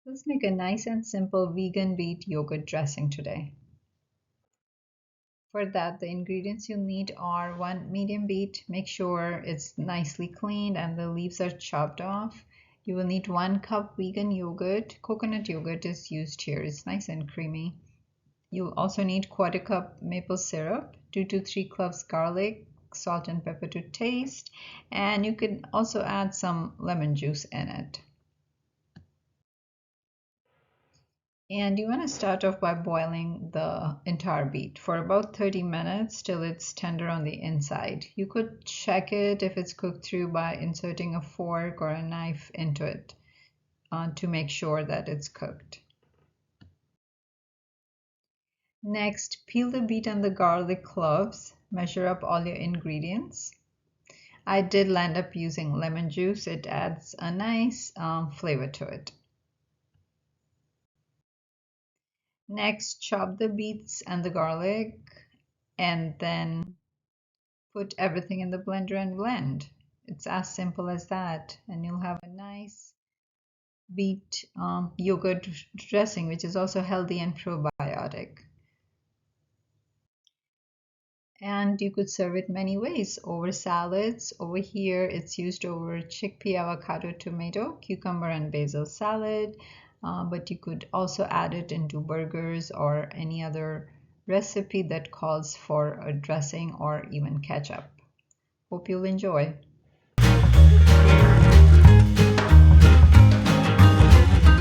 Let's make a nice and simple vegan beet yogurt dressing today. For that, the ingredients you'll need are one medium beet. Make sure it's nicely cleaned and the leaves are chopped off. You will need 1 cup vegan yogurt. Coconut yogurt is used here. It's nice and creamy. You'll also need 1/4 cup maple syrup, 2 to 3 cloves garlic, salt and pepper to taste, and you can also add some lemon juice in it. And you want to start off by boiling the entire beet for about 30 minutes till it's tender on the inside. You could check it if it's cooked through by inserting a fork or a knife into it to make sure that it's cooked. Next, peel the beet and the garlic cloves. Measure up all your ingredients. I did land up using lemon juice. It adds a nice flavor to it. Next, chop the beets and the garlic and then put everything in the blender and blend. It's as simple as that, and you'll have a nice beet yogurt dressing, which is also healthy and probiotic. And you could serve it many ways over salads. Over here, it's used over chickpea, avocado, tomato, cucumber, and basil salad. But you could also add it into burgers or any other recipe that calls for a dressing or even ketchup. Hope you'll enjoy.